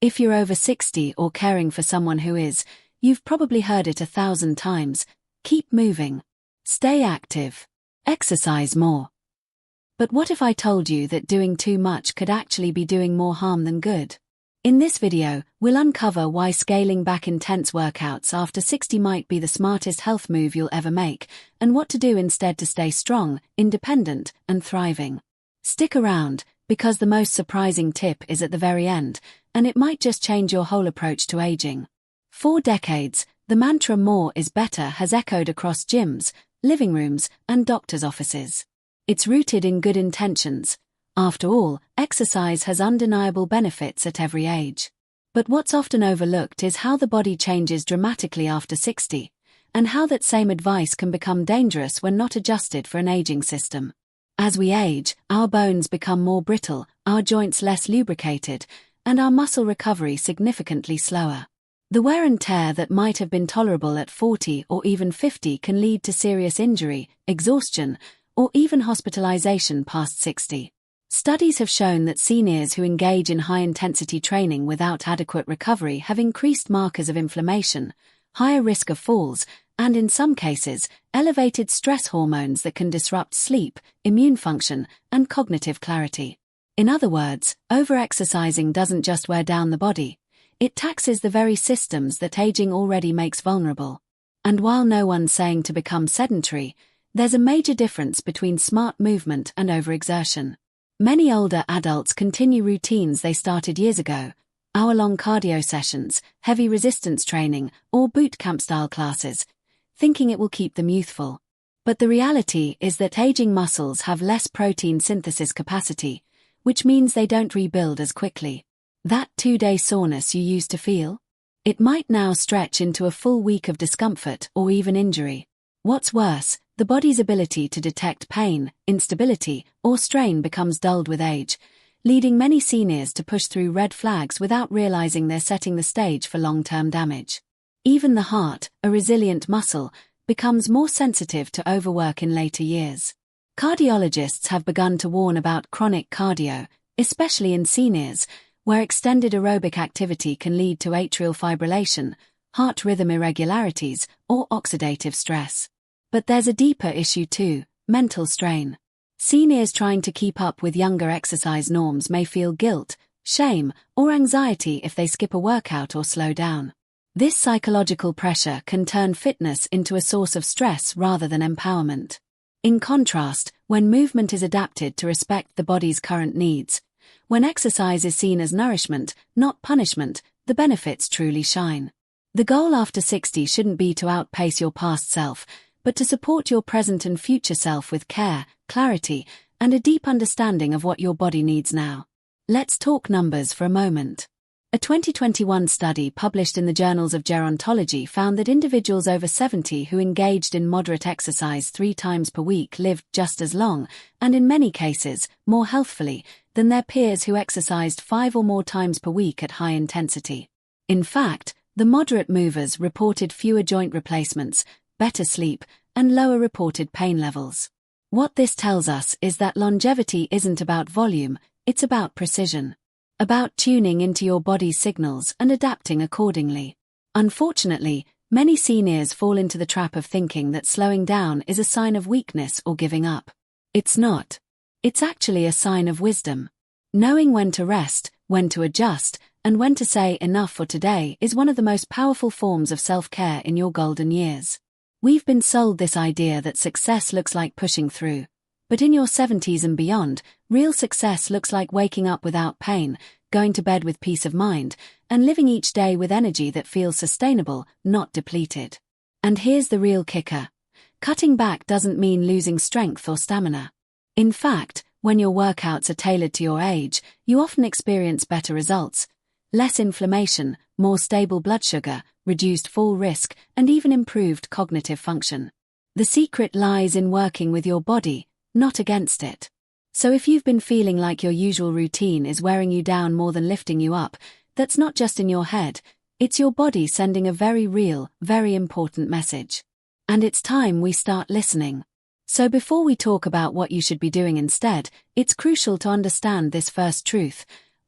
If you're over 60 or caring for someone who is, you've probably heard it 1,000 times. Keep moving. Stay active. Exercise more. But what if I told you that doing too much could actually be doing more harm than good? In this video, we'll uncover why scaling back intense workouts after 60 might be the smartest health move you'll ever make, and what to do instead to stay strong, independent, and thriving. Stick around, because the most surprising tip is at the very end, and it might just change your whole approach to aging. For decades, the mantra "more is better" has echoed across gyms, living rooms, and doctors' offices. It's rooted in good intentions. After all, exercise has undeniable benefits at every age. But what's often overlooked is how the body changes dramatically after 60, and how that same advice can become dangerous when not adjusted for an aging system. As we age, our bones become more brittle, our joints less lubricated, and our muscle recovery significantly slower. The wear and tear that might have been tolerable at 40 or even 50 can lead to serious injury, exhaustion, or even hospitalization past 60. Studies have shown that seniors who engage in high-intensity training without adequate recovery have increased markers of inflammation, higher risk of falls, and in some cases, elevated stress hormones that can disrupt sleep, immune function, and cognitive clarity. In other words, overexercising doesn't just wear down the body, it taxes the very systems that aging already makes vulnerable. And while no one's saying to become sedentary, there's a major difference between smart movement and overexertion. Many older adults continue routines they started years ago, hour-long cardio sessions, heavy resistance training, or boot camp-style classes, thinking it will keep them youthful. But the reality is that aging muscles have less protein synthesis capacity, which means they don't rebuild as quickly. That 2-day soreness you used to feel? It might now stretch into a full week of discomfort or even injury. What's worse, the body's ability to detect pain, instability, or strain becomes dulled with age, leading many seniors to push through red flags without realizing they're setting the stage for long-term damage. Even the heart, a resilient muscle, becomes more sensitive to overwork in later years. Cardiologists have begun to warn about chronic cardio, especially in seniors, where extended aerobic activity can lead to atrial fibrillation, heart rhythm irregularities, or oxidative stress. But there's a deeper issue too: mental strain. Seniors trying to keep up with younger exercise norms may feel guilt, shame, or anxiety if they skip a workout or slow down. This psychological pressure can turn fitness into a source of stress rather than empowerment. In contrast, when movement is adapted to respect the body's current needs, when exercise is seen as nourishment, not punishment, the benefits truly shine. The goal after 60 shouldn't be to outpace your past self, but to support your present and future self with care, clarity, and a deep understanding of what your body needs now. Let's talk numbers for a moment. A 2021 study published in the Journals of Gerontology found that individuals over 70 who engaged in moderate exercise 3 times per week lived just as long, and in many cases, more healthfully, than their peers who exercised 5 or more times per week at high intensity. In fact, the moderate movers reported fewer joint replacements, better sleep, and lower reported pain levels. What this tells us is that longevity isn't about volume, it's about precision. About tuning into your body's signals and adapting accordingly. Unfortunately, many seniors fall into the trap of thinking that slowing down is a sign of weakness or giving up. It's not. It's actually a sign of wisdom. Knowing when to rest, when to adjust, and when to say enough for today is one of the most powerful forms of self-care in your golden years. We've been sold this idea that success looks like pushing through. But in your 70s and beyond, real success looks like waking up without pain, going to bed with peace of mind, and living each day with energy that feels sustainable, not depleted. And here's the real kicker. Cutting back doesn't mean losing strength or stamina. In fact, when your workouts are tailored to your age, you often experience better results. Less inflammation, more stable blood sugar, reduced fall risk, and even improved cognitive function. The secret lies in working with your body, not against it. So if you've been feeling like your usual routine is wearing you down more than lifting you up, that's not just in your head, it's your body sending a very real, very important message. And it's time we start listening. So before we talk about what you should be doing instead, it's crucial to understand this first truth.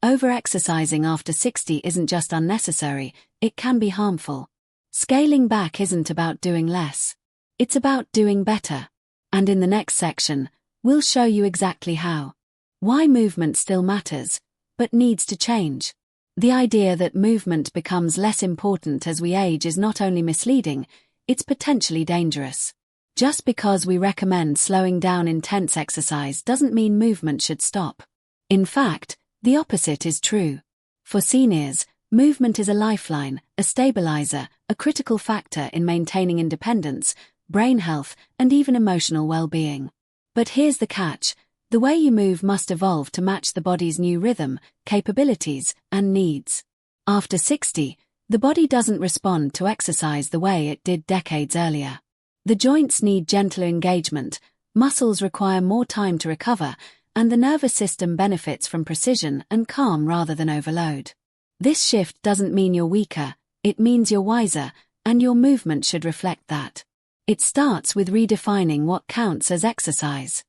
Overexercising after 60 isn't just unnecessary, it can be harmful. Scaling back isn't about doing less. It's about doing better. And in the next section, we'll show you exactly how. Why movement still matters, but needs to change. The idea that movement becomes less important as we age is not only misleading, it's potentially dangerous. Just because we recommend slowing down intense exercise doesn't mean movement should stop. In fact, the opposite is true. For seniors, movement is a lifeline, a stabilizer, a critical factor in maintaining independence, brain health, and even emotional well-being. But here's the catch: the way you move must evolve to match the body's new rhythm, capabilities, and needs. After 60, the body doesn't respond to exercise the way it did decades earlier. The joints need gentler engagement, muscles require more time to recover, and the nervous system benefits from precision and calm rather than overload. This shift doesn't mean you're weaker, it means you're wiser, and your movement should reflect that. It starts with redefining what counts as exercise.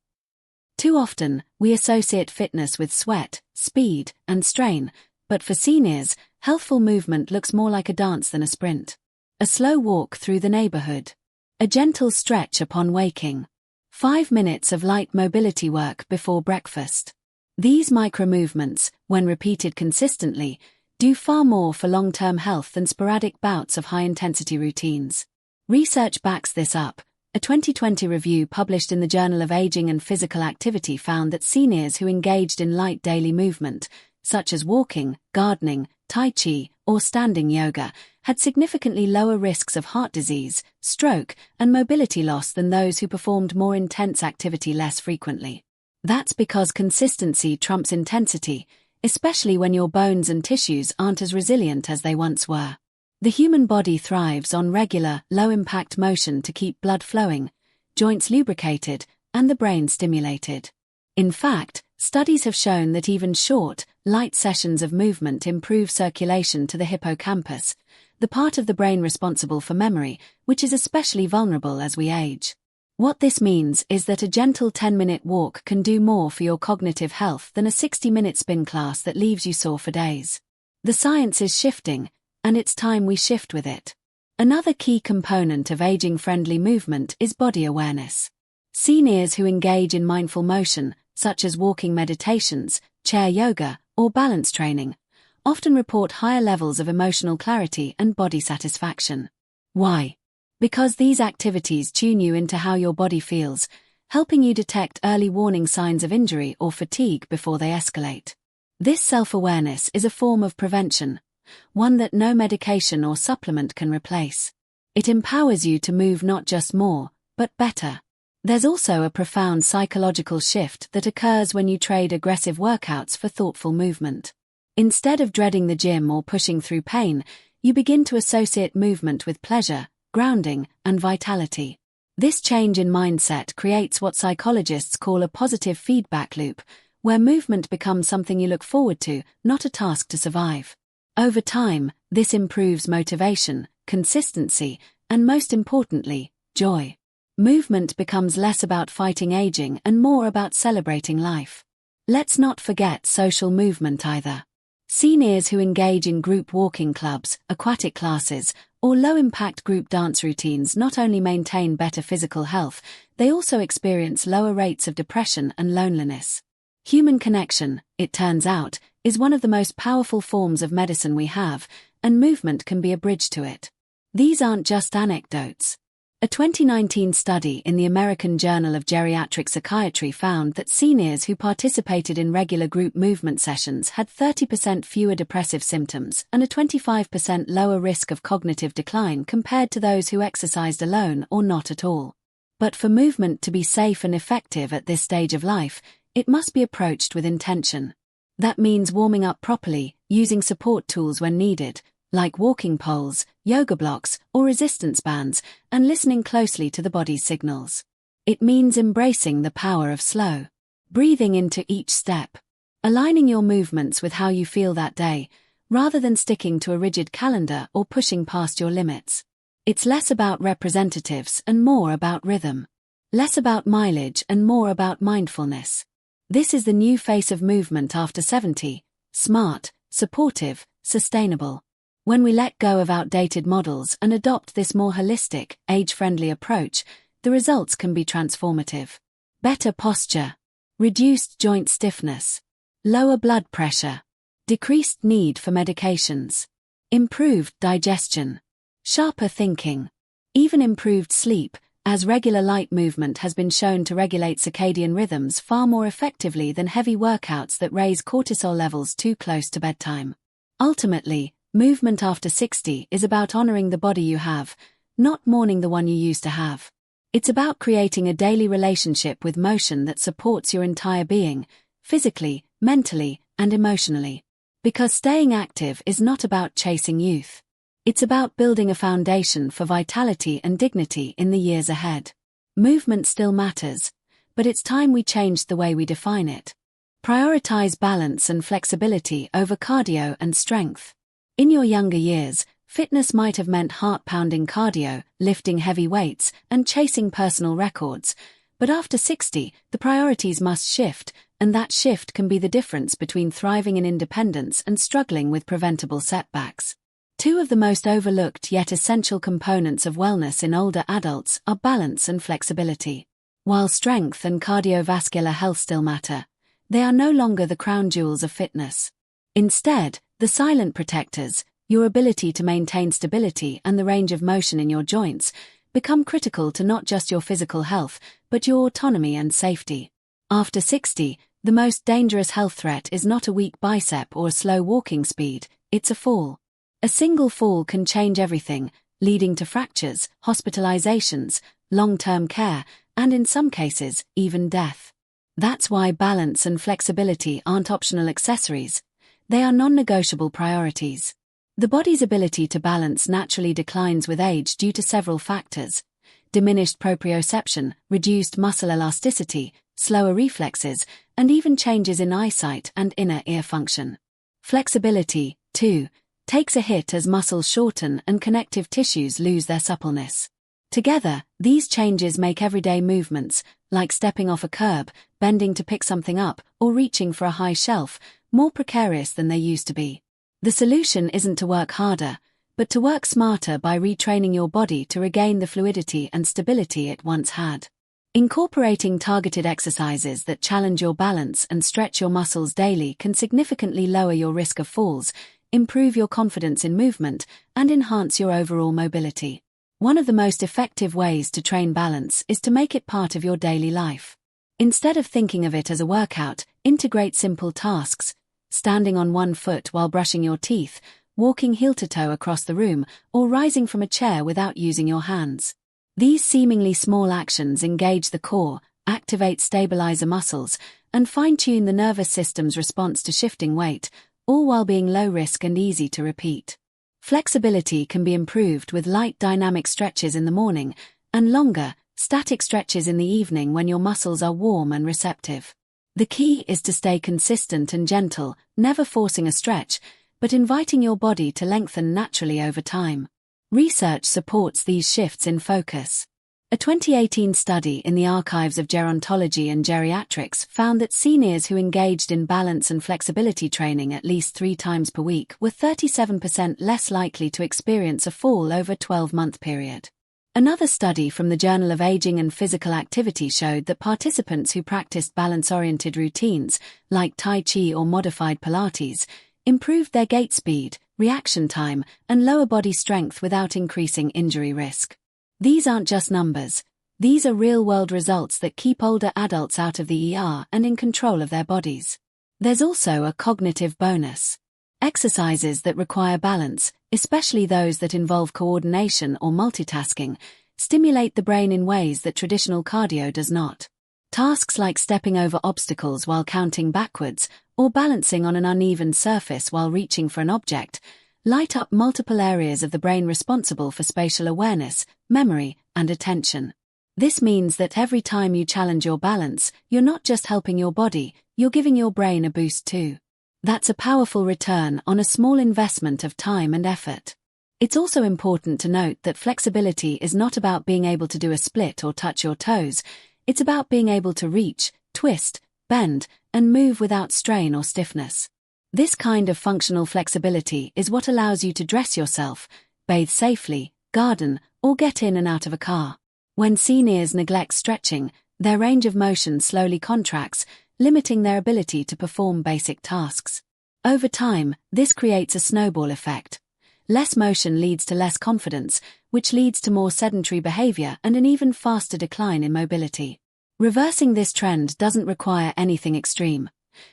Too often, we associate fitness with sweat, speed, and strain, but for seniors, healthful movement looks more like a dance than a sprint. A slow walk through the neighborhood. A gentle stretch upon waking. 5 minutes of light mobility work before breakfast. These micro-movements, when repeated consistently, do far more for long-term health than sporadic bouts of high-intensity routines. Research backs this up. A 2020 review published in the Journal of Aging and Physical Activity found that seniors who engaged in light daily movement, such as walking, gardening, tai chi, or standing yoga, had significantly lower risks of heart disease, stroke, and mobility loss than those who performed more intense activity less frequently. That's because consistency trumps intensity, especially when your bones and tissues aren't as resilient as they once were. The human body thrives on regular, low-impact motion to keep blood flowing, joints lubricated, and the brain stimulated. In fact, studies have shown that even short, light sessions of movement improve circulation to the hippocampus, the part of the brain responsible for memory, which is especially vulnerable as we age. What this means is that a gentle 10-minute walk can do more for your cognitive health than a 60-minute spin class that leaves you sore for days. The science is shifting, and it's time we shift with it. Another key component of aging-friendly movement is body awareness. Seniors who engage in mindful motion, such as walking meditations, chair yoga, or balance training, often report higher levels of emotional clarity and body satisfaction. Why? Because these activities tune you into how your body feels, helping you detect early warning signs of injury or fatigue before they escalate. This self-awareness is a form of prevention, one that no medication or supplement can replace. It empowers you to move not just more, but better. There's also a profound psychological shift that occurs when you trade aggressive workouts for thoughtful movement. Instead of dreading the gym or pushing through pain, you begin to associate movement with pleasure, grounding, and vitality. This change in mindset creates what psychologists call a positive feedback loop, where movement becomes something you look forward to, not a task to survive. Over time, this improves motivation, consistency, and most importantly, joy. Movement becomes less about fighting aging and more about celebrating life. Let's not forget social movement either. Seniors who engage in group walking clubs, aquatic classes, or low-impact group dance routines not only maintain better physical health, they also experience lower rates of depression and loneliness. Human connection, it turns out, is one of the most powerful forms of medicine we have, and movement can be a bridge to it. These aren't just anecdotes. A 2019 study in the American Journal of Geriatric Psychiatry found that seniors who participated in regular group movement sessions had 30% fewer depressive symptoms and a 25% lower risk of cognitive decline compared to those who exercised alone or not at all. But for movement to be safe and effective at this stage of life, it must be approached with intention. That means warming up properly, using support tools when needed, like walking poles, yoga blocks, or resistance bands, and listening closely to the body's signals. It means embracing the power of slow breathing into each step, aligning your movements with how you feel that day, rather than sticking to a rigid calendar or pushing past your limits. It's less about representatives and more about rhythm. Less about mileage and more about mindfulness. This is the new face of movement after 70, smart, supportive, sustainable. When we let go of outdated models and adopt this more holistic, age-friendly approach, the results can be transformative. Better posture, reduced joint stiffness, lower blood pressure, decreased need for medications, improved digestion, sharper thinking, even improved sleep, as regular light movement has been shown to regulate circadian rhythms far more effectively than heavy workouts that raise cortisol levels too close to bedtime. Ultimately, movement after 60 is about honoring the body you have, not mourning the one you used to have. It's about creating a daily relationship with motion that supports your entire being, physically, mentally, and emotionally. Because staying active is not about chasing youth. It's about building a foundation for vitality and dignity in the years ahead. Movement still matters, but it's time we changed the way we define it. Prioritize balance and flexibility over cardio and strength. In your younger years, fitness might have meant heart-pounding cardio, lifting heavy weights, and chasing personal records. But after 60, the priorities must shift, and that shift can be the difference between thriving in independence and struggling with preventable setbacks. Two of the most overlooked yet essential components of wellness in older adults are balance and flexibility. While strength and cardiovascular health still matter, they are no longer the crown jewels of fitness. Instead, the silent protectors, your ability to maintain stability and the range of motion in your joints, become critical to not just your physical health, but your autonomy and safety. After 60, the most dangerous health threat is not a weak bicep or a slow walking speed, it's a fall. A single fall can change everything, leading to fractures, hospitalizations, long-term care, and in some cases, even death. That's why balance and flexibility aren't optional accessories. They are non-negotiable priorities. The body's ability to balance naturally declines with age due to several factors: diminished proprioception, reduced muscle elasticity, slower reflexes, and even changes in eyesight and inner ear function. Flexibility, too, takes a hit as muscles shorten and connective tissues lose their suppleness. Together, these changes make everyday movements, like stepping off a curb, bending to pick something up, or reaching for a high shelf, more precarious than they used to be. The solution isn't to work harder, but to work smarter by retraining your body to regain the fluidity and stability it once had. Incorporating targeted exercises that challenge your balance and stretch your muscles daily can significantly lower your risk of falls, improve your confidence in movement, and enhance your overall mobility. One of the most effective ways to train balance is to make it part of your daily life. Instead of thinking of it as a workout, integrate simple tasks: standing on one foot while brushing your teeth, walking heel-to-toe across the room, or rising from a chair without using your hands. These seemingly small actions engage the core, activate stabilizer muscles, and fine-tune the nervous system's response to shifting weight, all while being low risk and easy to repeat. Flexibility can be improved with light dynamic stretches in the morning, and longer, static stretches in the evening when your muscles are warm and receptive. The key is to stay consistent and gentle, never forcing a stretch, but inviting your body to lengthen naturally over time. Research supports these shifts in focus. A 2018 study in the Archives of Gerontology and Geriatrics found that seniors who engaged in balance and flexibility training at least 3 times per week were 37% less likely to experience a fall over a 12-month period. Another study from the Journal of Aging and Physical Activity showed that participants who practiced balance-oriented routines, like Tai Chi or modified Pilates, improved their gait speed, reaction time, and lower body strength without increasing injury risk. These aren't just numbers. These are real-world results that keep older adults out of the ER and in control of their bodies. There's also a cognitive bonus. Exercises that require balance, especially those that involve coordination or multitasking, stimulate the brain in ways that traditional cardio does not. Tasks like stepping over obstacles while counting backwards, or balancing on an uneven surface while reaching for an object, light up multiple areas of the brain responsible for spatial awareness, memory, and attention. This means that every time you challenge your balance, you're not just helping your body, you're giving your brain a boost too. That's a powerful return on a small investment of time and effort. It's also important to note that flexibility is not about being able to do a split or touch your toes. It's about being able to reach, twist, bend, and move without strain or stiffness. This kind of functional flexibility is what allows you to dress yourself, bathe safely, garden, or get in and out of a car. When seniors neglect stretching, their range of motion slowly contracts, limiting their ability to perform basic tasks. Over time, this creates a snowball effect. Less motion leads to less confidence, which leads to more sedentary behavior and an even faster decline in mobility. Reversing this trend doesn't require anything extreme.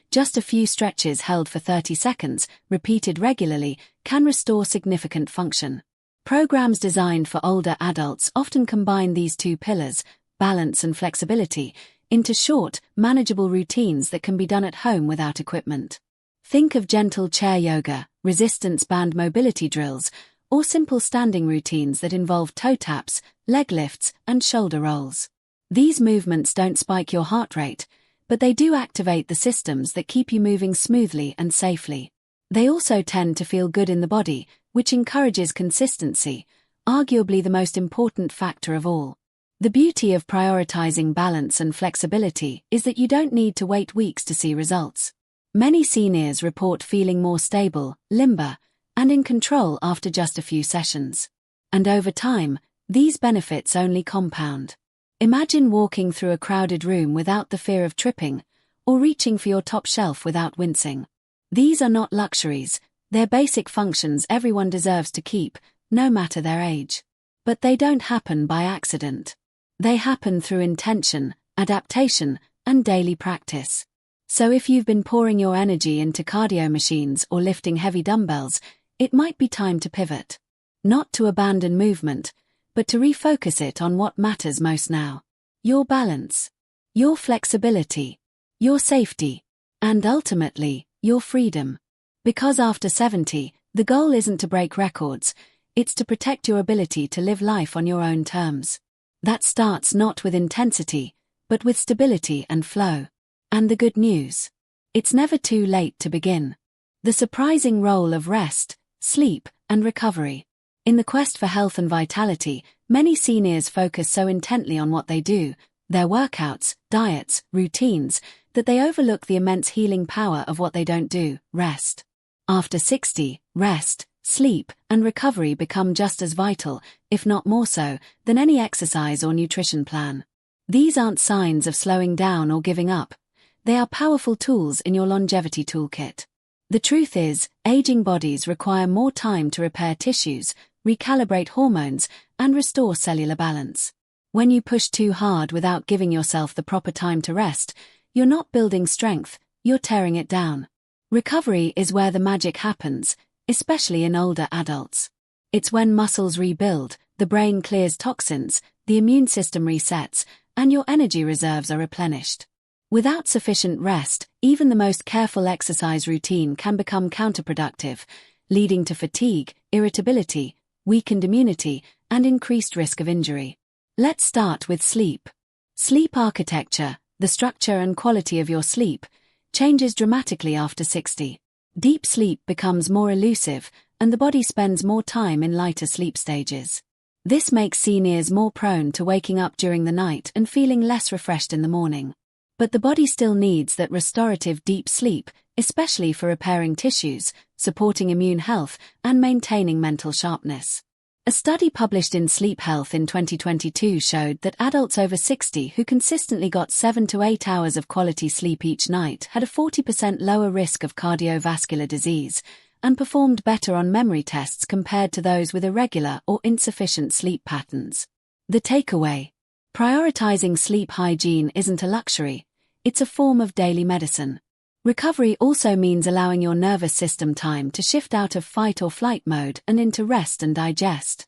Just a few stretches held for 30 seconds, repeated regularly, can restore significant function. Programs designed for older adults often combine these two pillars, balance and flexibility, into short, manageable routines that can be done at home without equipment. Think of gentle chair yoga, resistance band mobility drills, or simple standing routines that involve toe taps, leg lifts, and shoulder rolls. These movements don't spike your heart rate, but they do activate the systems that keep you moving smoothly and safely. They also tend to feel good in the body, which encourages consistency, arguably the most important factor of all. The beauty of prioritizing balance and flexibility is that you don't need to wait weeks to see results. Many seniors report feeling more stable, limber, and in control after just a few sessions. And over time, these benefits only compound. Imagine walking through a crowded room without the fear of tripping, or reaching for your top shelf without wincing. These are not luxuries, they're basic functions everyone deserves to keep, no matter their age. But they don't happen by accident. They happen through intention, adaptation, and daily practice. So if you've been pouring your energy into cardio machines or lifting heavy dumbbells, it might be time to pivot. Not to abandon movement, but to refocus it on what matters most now. Your balance, your flexibility, your safety, and ultimately, your freedom. Because after 70, the goal isn't to break records, it's to protect your ability to live life on your own terms. That starts not with intensity, but with stability and flow. And the good news? It's never too late to begin. The surprising role of rest, sleep, and recovery. In the quest for health and vitality, many seniors focus so intently on what they do, their workouts, diets, routines, that they overlook the immense healing power of what they don't do, rest. After 60, rest, sleep, and recovery become just as vital, if not more so, than any exercise or nutrition plan. These aren't signs of slowing down or giving up. They are powerful tools in your longevity toolkit. The truth is, aging bodies require more time to repair tissues, recalibrate hormones, and restore cellular balance. When you push too hard without giving yourself the proper time to rest, you're not building strength, you're tearing it down. Recovery is where the magic happens, especially in older adults. It's when muscles rebuild, the brain clears toxins, the immune system resets, and your energy reserves are replenished. Without sufficient rest, even the most careful exercise routine can become counterproductive, leading to fatigue, irritability, weakened immunity, and increased risk of injury. Let's start with sleep. Sleep architecture, the structure and quality of your sleep, changes dramatically after 60. Deep sleep becomes more elusive, and the body spends more time in lighter sleep stages. This makes seniors more prone to waking up during the night and feeling less refreshed in the morning. But the body still needs that restorative deep sleep, especially for repairing tissues, supporting immune health, and maintaining mental sharpness. A study published in Sleep Health in 2022 showed that adults over 60 who consistently got 7 to 8 hours of quality sleep each night had a 40% lower risk of cardiovascular disease and performed better on memory tests compared to those with irregular or insufficient sleep patterns. The takeaway: prioritizing sleep hygiene isn't a luxury, it's a form of daily medicine. Recovery also means allowing your nervous system time to shift out of fight or flight mode and into rest and digest.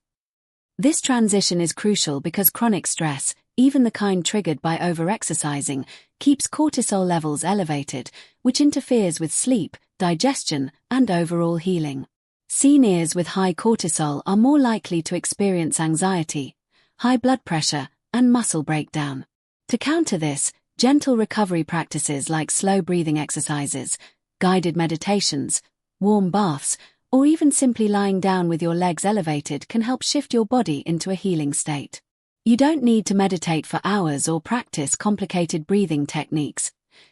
This transition is crucial because chronic stress, even the kind triggered by overexercising, keeps cortisol levels elevated, which interferes with sleep, digestion, and overall healing. Seniors with high cortisol are more likely to experience anxiety, high blood pressure, and muscle breakdown. To counter this, gentle recovery practices like slow breathing exercises, guided meditations, warm baths, or even simply lying down with your legs elevated can help shift your body into a healing state. You don't need to meditate for hours or practice complicated breathing techniques.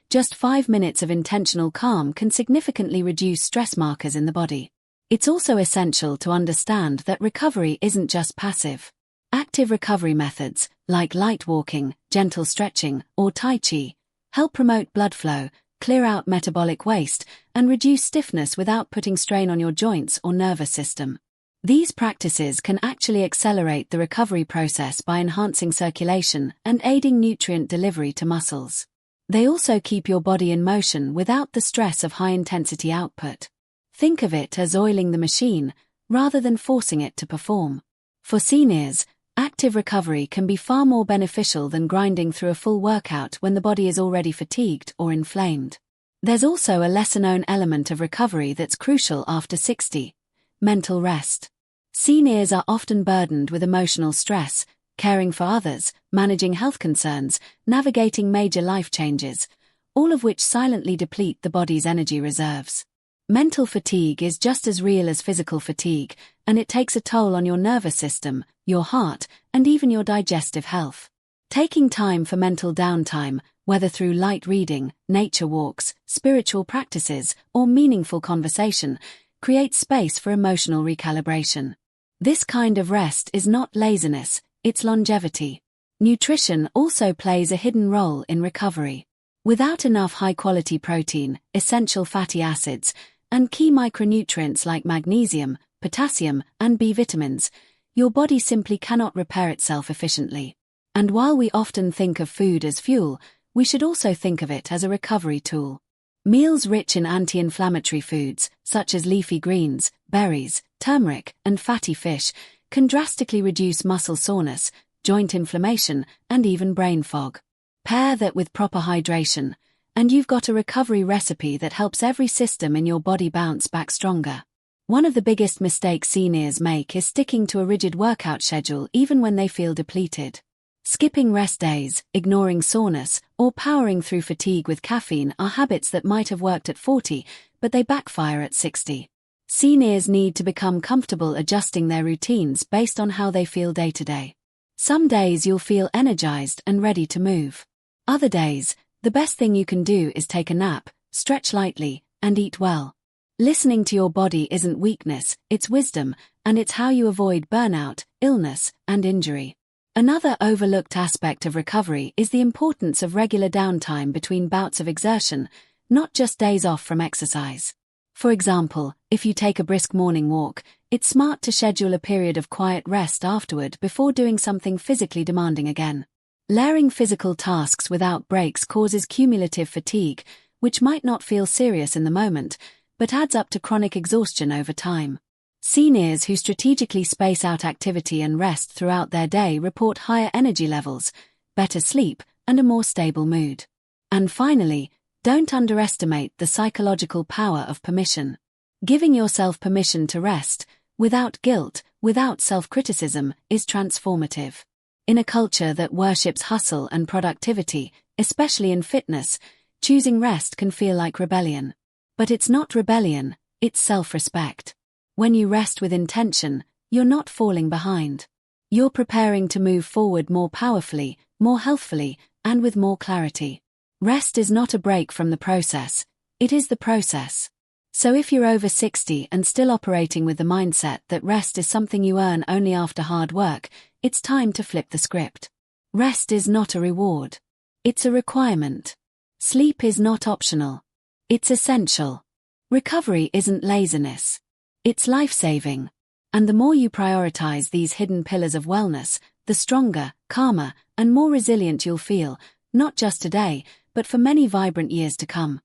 Just 5 minutes of intentional calm can significantly reduce stress markers in the body. It's also essential to understand that recovery isn't just passive. Active recovery methods, like light walking, gentle stretching, or Tai Chi, help promote blood flow, clear out metabolic waste, and reduce stiffness without putting strain on your joints or nervous system. These practices can actually accelerate the recovery process by enhancing circulation and aiding nutrient delivery to muscles. They also keep your body in motion without the stress of high-intensity output. Think of it as oiling the machine, rather than forcing it to perform. For seniors, active recovery can be far more beneficial than grinding through a full workout when the body is already fatigued or inflamed. There's also a lesser-known element of recovery that's crucial after 60: mental rest. Seniors are often burdened with emotional stress, caring for others, managing health concerns, navigating major life changes, all of which silently deplete the body's energy reserves. Mental fatigue is just as real as physical fatigue, and it takes a toll on your nervous system, your heart, and even your digestive health. Taking time for mental downtime, whether through light reading, nature walks, spiritual practices, or meaningful conversation, creates space for emotional recalibration. This kind of rest is not laziness, it's longevity. Nutrition also plays a hidden role in recovery. Without enough high-quality protein, essential fatty acids, and key micronutrients like magnesium, potassium, and B vitamins, your body simply cannot repair itself efficiently. And while we often think of food as fuel, we should also think of it as a recovery tool. Meals rich in anti-inflammatory foods, such as leafy greens, berries, turmeric, and fatty fish, can drastically reduce muscle soreness, joint inflammation, and even brain fog. Pair that with proper hydration, and you've got a recovery recipe that helps every system in your body bounce back stronger. One of the biggest mistakes seniors make is sticking to a rigid workout schedule even when they feel depleted. Skipping rest days, ignoring soreness, or powering through fatigue with caffeine are habits that might have worked at 40, but they backfire at 60. Seniors need to become comfortable adjusting their routines based on how they feel day to day. Some days you'll feel energized and ready to move. Other days, the best thing you can do is take a nap, stretch lightly, and eat well. Listening to your body isn't weakness, it's wisdom, and it's how you avoid burnout, illness, and injury. Another overlooked aspect of recovery is the importance of regular downtime between bouts of exertion, not just days off from exercise. For example, if you take a brisk morning walk, it's smart to schedule a period of quiet rest afterward before doing something physically demanding again. Layering physical tasks without breaks causes cumulative fatigue, which might not feel serious in the moment, but adds up to chronic exhaustion over time. Seniors who strategically space out activity and rest throughout their day report higher energy levels, better sleep, and a more stable mood. And finally, don't underestimate the psychological power of permission. Giving yourself permission to rest, without guilt, without self-criticism, is transformative. In a culture that worships hustle and productivity, especially in fitness, choosing rest can feel like rebellion. But it's not rebellion, it's self-respect. When you rest with intention, you're not falling behind. You're preparing to move forward more powerfully, more healthfully, and with more clarity. Rest is not a break from the process, it is the process. So if you're over 60 and still operating with the mindset that rest is something you earn only after hard work, it's time to flip the script. Rest is not a reward. It's a requirement. Sleep is not optional. It's essential. Recovery isn't laziness. It's life-saving. And the more you prioritize these hidden pillars of wellness, the stronger, calmer, and more resilient you'll feel, not just today, but for many vibrant years to come.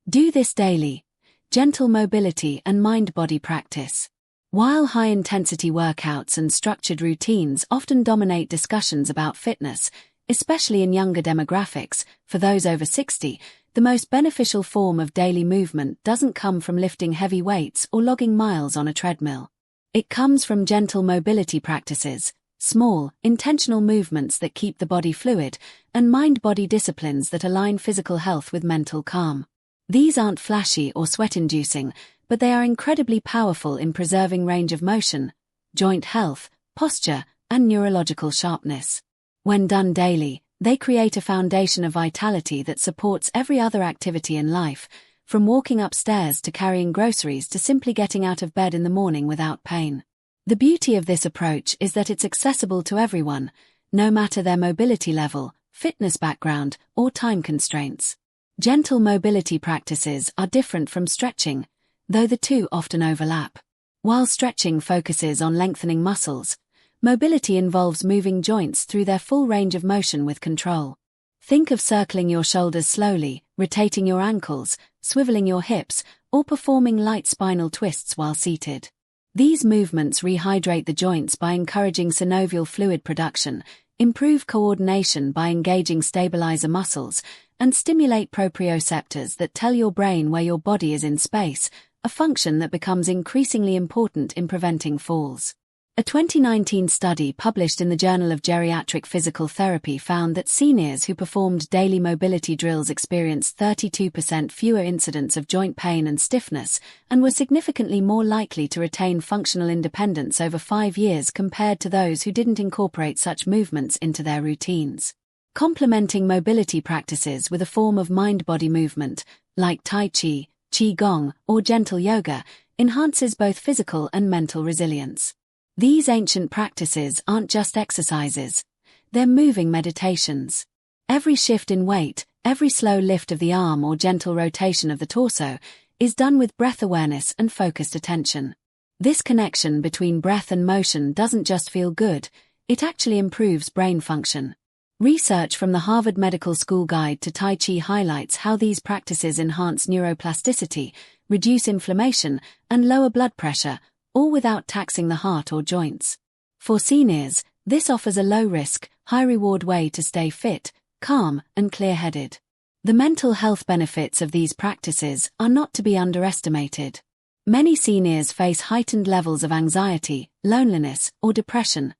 Do this daily. Gentle mobility and mind-body practice. While high-intensity workouts and structured routines often dominate discussions about fitness, especially in younger demographics, for those over 60, the most beneficial form of daily movement doesn't come from lifting heavy weights or logging miles on a treadmill. It comes from gentle mobility practices, small, intentional movements that keep the body fluid, and mind-body disciplines that align physical health with mental calm. These aren't flashy or sweat-inducing, but they are incredibly powerful in preserving range of motion, joint health, posture, and neurological sharpness. When done daily, They create a foundation of vitality that supports every other activity in life, from walking upstairs to carrying groceries to simply getting out of bed in the morning without pain. The beauty of this approach is that it's accessible to everyone, no matter their mobility level, fitness background, or time constraints. Gentle mobility practices are different from stretching, though the two often overlap. While stretching focuses on lengthening muscles, mobility involves moving joints through their full range of motion with control. Think of circling your shoulders slowly, rotating your ankles, swiveling your hips, or performing light spinal twists while seated. These movements rehydrate the joints by encouraging synovial fluid production, improve coordination by engaging stabilizer muscles, and stimulate proprioceptors that tell your brain where your body is in space, a function that becomes increasingly important in preventing falls. A 2019 study published in the Journal of Geriatric Physical Therapy found that seniors who performed daily mobility drills experienced 32% fewer incidents of joint pain and stiffness, and were significantly more likely to retain functional independence over 5 years compared to those who didn't incorporate such movements into their routines. Complementing mobility practices with a form of mind-body movement, like Tai Chi, Qigong, or gentle yoga, enhances both physical and mental resilience. These ancient practices aren't just exercises, they're moving meditations. Every shift in weight, every slow lift of the arm or gentle rotation of the torso, is done with breath awareness and focused attention. This connection between breath and motion doesn't just feel good, it actually improves brain function. Research from the Harvard Medical School Guide to Tai Chi highlights how these practices enhance neuroplasticity, reduce inflammation, and lower blood pressure, all without taxing the heart or joints. For seniors, this offers a low-risk, high-reward way to stay fit, calm, and clear-headed. The mental health benefits of these practices are not to be underestimated. Many seniors face heightened levels of anxiety, loneliness, or depression,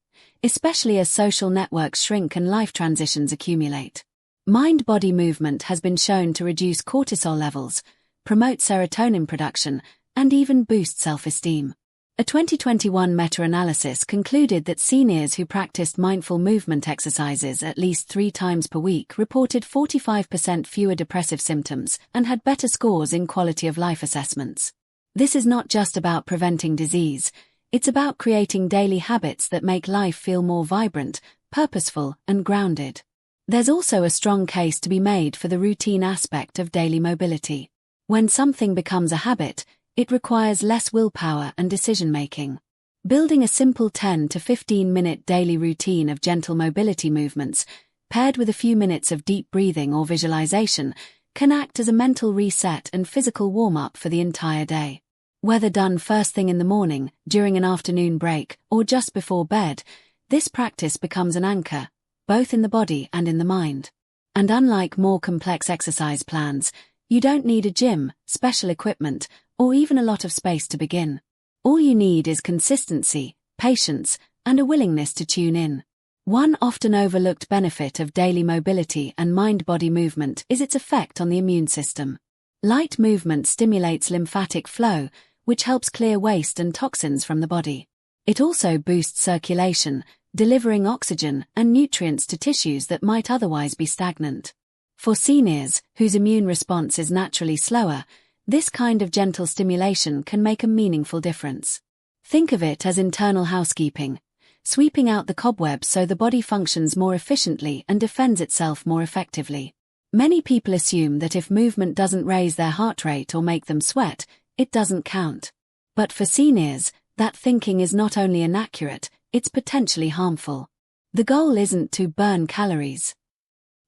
especially as social networks shrink and life transitions accumulate. Mind-body movement has been shown to reduce cortisol levels, promote serotonin production, and even boost self-esteem. A 2021 meta-analysis concluded that seniors who practiced mindful movement exercises at least 3 times per week reported 45% fewer depressive symptoms and had better scores in quality of life assessments. This is not just about preventing disease, it's about creating daily habits that make life feel more vibrant, purposeful, and grounded. There's also a strong case to be made for the routine aspect of daily mobility. When something becomes a habit, it requires less willpower and decision-making. Building a simple 10 to 15-minute daily routine of gentle mobility movements, paired with a few minutes of deep breathing or visualization, can act as a mental reset and physical warm-up for the entire day. Whether done first thing in the morning, during an afternoon break, or just before bed, this practice becomes an anchor, both in the body and in the mind. And unlike more complex exercise plans, you don't need a gym, special equipment, or even a lot of space to begin. All you need is consistency, patience, and a willingness to tune in. One often overlooked benefit of daily mobility and mind-body movement is its effect on the immune system. Light movement stimulates lymphatic flow, which helps clear waste and toxins from the body. It also boosts circulation, delivering oxygen and nutrients to tissues that might otherwise be stagnant. For seniors, whose immune response is naturally slower, this kind of gentle stimulation can make a meaningful difference. Think of it as internal housekeeping, sweeping out the cobwebs so the body functions more efficiently and defends itself more effectively. Many people assume that if movement doesn't raise their heart rate or make them sweat, it doesn't count. But for seniors, that thinking is not only inaccurate, it's potentially harmful. The goal isn't to burn calories.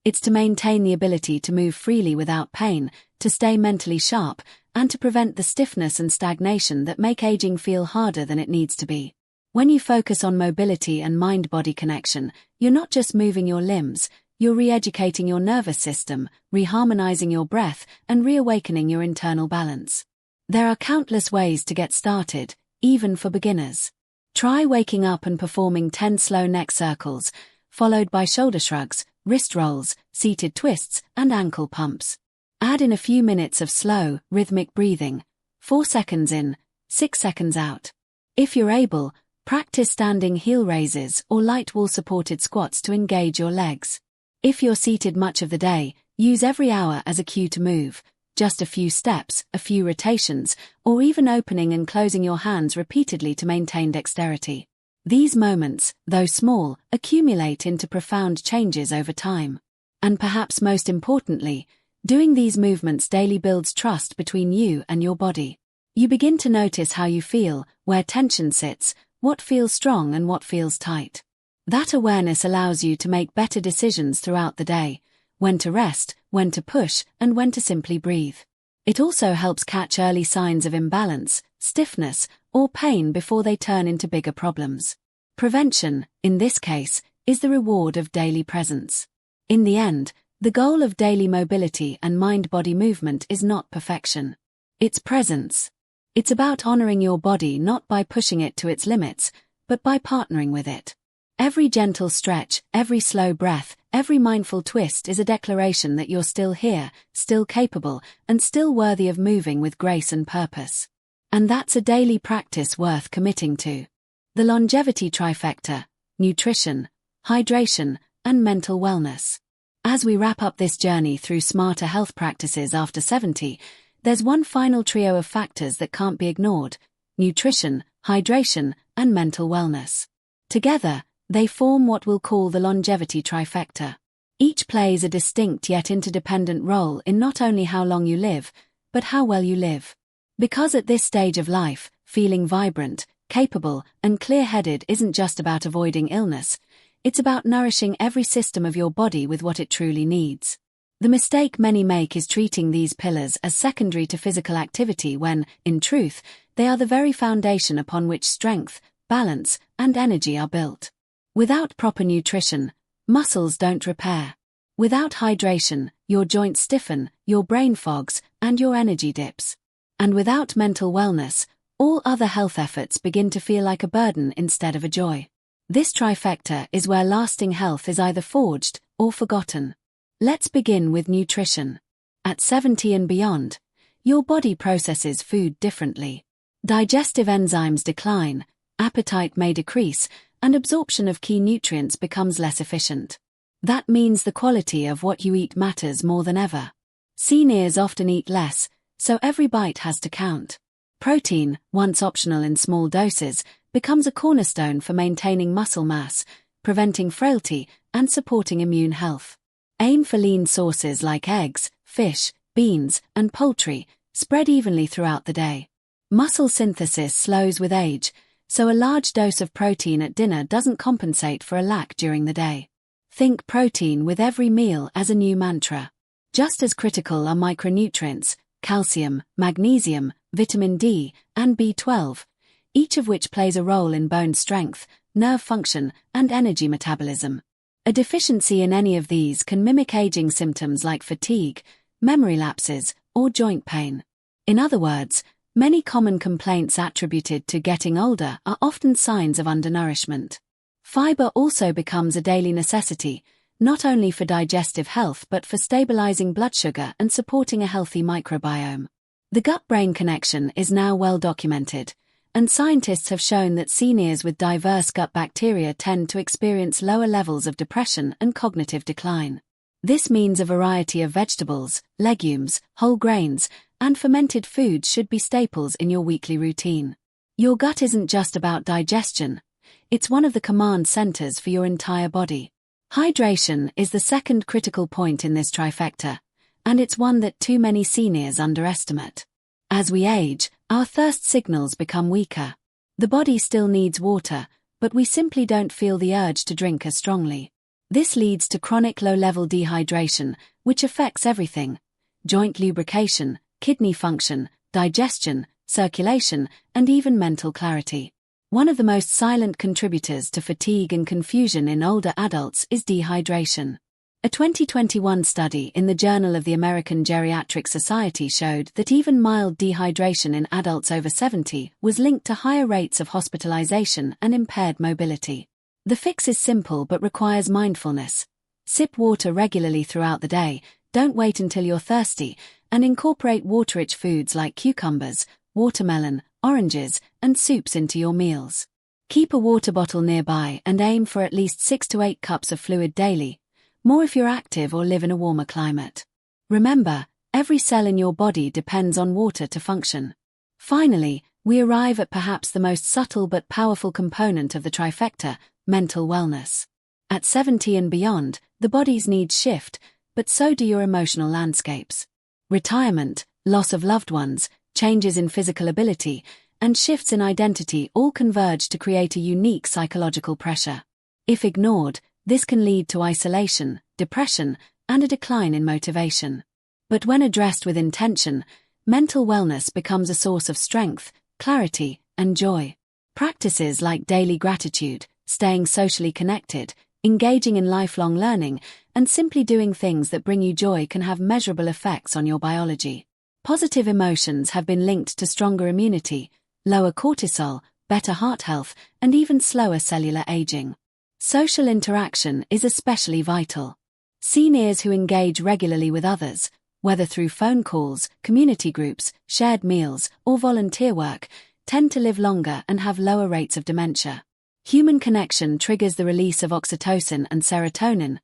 It's to maintain the ability to move freely without pain, to stay mentally sharp, and to prevent the stiffness and stagnation that make aging feel harder than it needs to be. When you focus on mobility and mind-body connection, you're not just moving your limbs, you're re-educating your nervous system, reharmonizing your breath, and reawakening your internal balance. There are countless ways to get started, even for beginners. Try waking up and performing 10 slow neck circles, followed by shoulder shrugs, wrist rolls, seated twists, and ankle pumps. Add in a few minutes of slow, rhythmic breathing, 4 seconds in, 6 seconds out. If you're able, practice standing heel raises or light wall-supported squats to engage your legs. If you're seated much of the day, use every hour as a cue to move. Just a few steps, a few rotations, or even opening and closing your hands repeatedly to maintain dexterity. These moments, though small, accumulate into profound changes over time. And perhaps most importantly, doing these movements daily builds trust between you and your body. You begin to notice how you feel, where tension sits, what feels strong and what feels tight. That awareness allows you to make better decisions throughout the day, when to rest, when to push, and when to simply breathe. It also helps catch early signs of imbalance, stiffness, or pain before they turn into bigger problems. Prevention, in this case, is the reward of daily presence. In the end, the goal of daily mobility and mind-body movement is not perfection. It's presence. It's about honoring your body not by pushing it to its limits, but by partnering with it. Every gentle stretch, every slow breath, every mindful twist is a declaration that you're still here, still capable, and still worthy of moving with grace and purpose. And that's a daily practice worth committing to. The longevity trifecta: nutrition, hydration, and mental wellness. As we wrap up this journey through smarter health practices after 70, there's one final trio of factors that can't be ignored: nutrition, hydration, and mental wellness. Together, they form what we'll call the longevity trifecta. Each plays a distinct yet interdependent role in not only how long you live, but how well you live. Because at this stage of life, feeling vibrant, capable, and clear-headed isn't just about avoiding illness, it's about nourishing every system of your body with what it truly needs. The mistake many make is treating these pillars as secondary to physical activity when, in truth, they are the very foundation upon which strength, balance, and energy are built. Without proper nutrition, muscles don't repair. Without hydration, your joints stiffen, your brain fogs, and your energy dips. And without mental wellness, all other health efforts begin to feel like a burden instead of a joy. This trifecta is where lasting health is either forged or forgotten. Let's begin with nutrition. At 70 and beyond, your body processes food differently. Digestive enzymes decline, appetite may decrease, and absorption of key nutrients becomes less efficient. That means the quality of what you eat matters more than ever. Seniors often eat less, so every bite has to count. Protein, once optional in small doses, becomes a cornerstone for maintaining muscle mass, preventing frailty, and supporting immune health. Aim for lean sources like eggs, fish, beans, and poultry, spread evenly throughout the day. Muscle synthesis slows with age, so a large dose of protein at dinner doesn't compensate for a lack during the day. Think protein with every meal as a new mantra. Just as critical are micronutrients: calcium, magnesium, vitamin D, and B12, each of which plays a role in bone strength, nerve function, and energy metabolism. A deficiency in any of these can mimic aging symptoms like fatigue, memory lapses, or joint pain. In other words, many common complaints attributed to getting older are often signs of undernourishment. Fiber also becomes a daily necessity, not only for digestive health but for stabilizing blood sugar and supporting a healthy microbiome. The gut-brain connection is now well documented, and scientists have shown that seniors with diverse gut bacteria tend to experience lower levels of depression and cognitive decline. This means a variety of vegetables, legumes, whole grains, and fermented foods should be staples in your weekly routine. Your gut isn't just about digestion, it's one of the command centers for your entire body. Hydration is the second critical point in this trifecta, and it's one that too many seniors underestimate. As we age, our thirst signals become weaker. The body still needs water, but we simply don't feel the urge to drink as strongly. This leads to chronic low-level dehydration, which affects everything: joint lubrication, kidney function, digestion, circulation, and even mental clarity. One of the most silent contributors to fatigue and confusion in older adults is dehydration. A 2021 study in the Journal of the American Geriatric Society showed that even mild dehydration in adults over 70 was linked to higher rates of hospitalization and impaired mobility. The fix is simple but requires mindfulness. Sip water regularly throughout the day, don't wait until you're thirsty, and incorporate water-rich foods like cucumbers, watermelon, oranges, and soups into your meals. Keep a water bottle nearby and aim for at least 6 to 8 cups of fluid daily, more if you're active or live in a warmer climate. Remember, every cell in your body depends on water to function. Finally, we arrive at perhaps the most subtle but powerful component of the trifecta, mental wellness. At 70 and beyond, the body's needs shift, but so do your emotional landscapes. Retirement, loss of loved ones, changes in physical ability, and shifts in identity all converge to create a unique psychological pressure. If ignored, this can lead to isolation, depression, and a decline in motivation. But when addressed with intention, mental wellness becomes a source of strength, clarity, and joy. Practices like daily gratitude, staying socially connected, engaging in lifelong learning, and simply doing things that bring you joy can have measurable effects on your biology. Positive emotions have been linked to stronger immunity, lower cortisol, better heart health, and even slower cellular aging. Social interaction is especially vital. Seniors who engage regularly with others, whether through phone calls, community groups, shared meals, or volunteer work, tend to live longer and have lower rates of dementia. Human connection triggers the release of oxytocin and serotonin,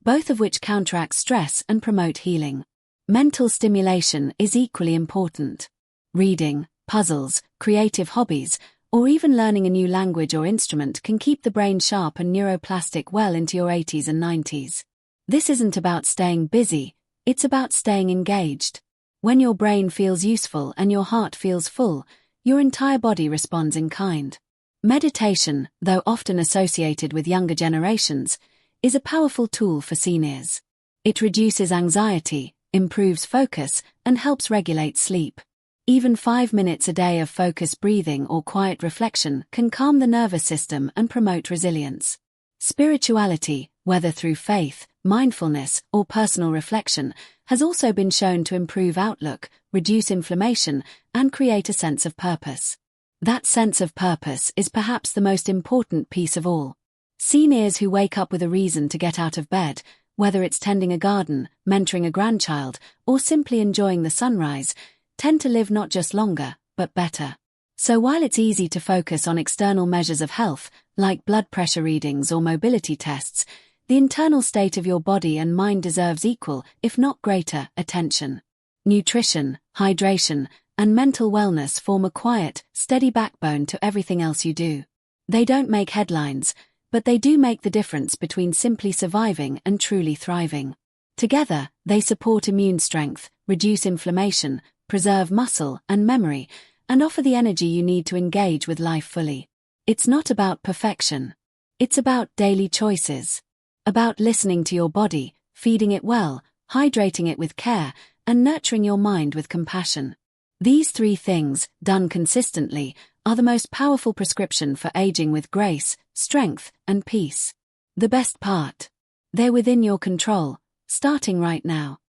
both of which counteract stress and promote healing. Mental stimulation is equally important. Reading, puzzles, creative hobbies, or even learning a new language or instrument can keep the brain sharp and neuroplastic well into your 80s and 90s. This isn't about staying busy, it's about staying engaged. When your brain feels useful and your heart feels full, your entire body responds in kind. Meditation, though often associated with younger generations, is a powerful tool for seniors. It reduces anxiety, improves focus, and helps regulate sleep. Even 5 minutes a day of focused breathing or quiet reflection can calm the nervous system and promote resilience. Spirituality, whether through faith, mindfulness, or personal reflection, has also been shown to improve outlook, reduce inflammation, and create a sense of purpose. That sense of purpose is perhaps the most important piece of all. Seniors who wake up with a reason to get out of bed, whether it's tending a garden, mentoring a grandchild, or simply enjoying the sunrise, tend to live not just longer, but better. So while it's easy to focus on external measures of health, like blood pressure readings or mobility tests, the internal state of your body and mind deserves equal, if not greater, attention. Nutrition, hydration, and mental wellness form a quiet, steady backbone to everything else you do. They don't make headlines, but they do make the difference between simply surviving and truly thriving. Together, they support immune strength, reduce inflammation, preserve muscle and memory, and offer the energy you need to engage with life fully. It's not about perfection. It's about daily choices. About listening to your body, feeding it well, hydrating it with care, and nurturing your mind with compassion. These 3 things, done consistently, are the most powerful prescription for aging with grace, strength, and peace. The best part? They're within your control, starting right now.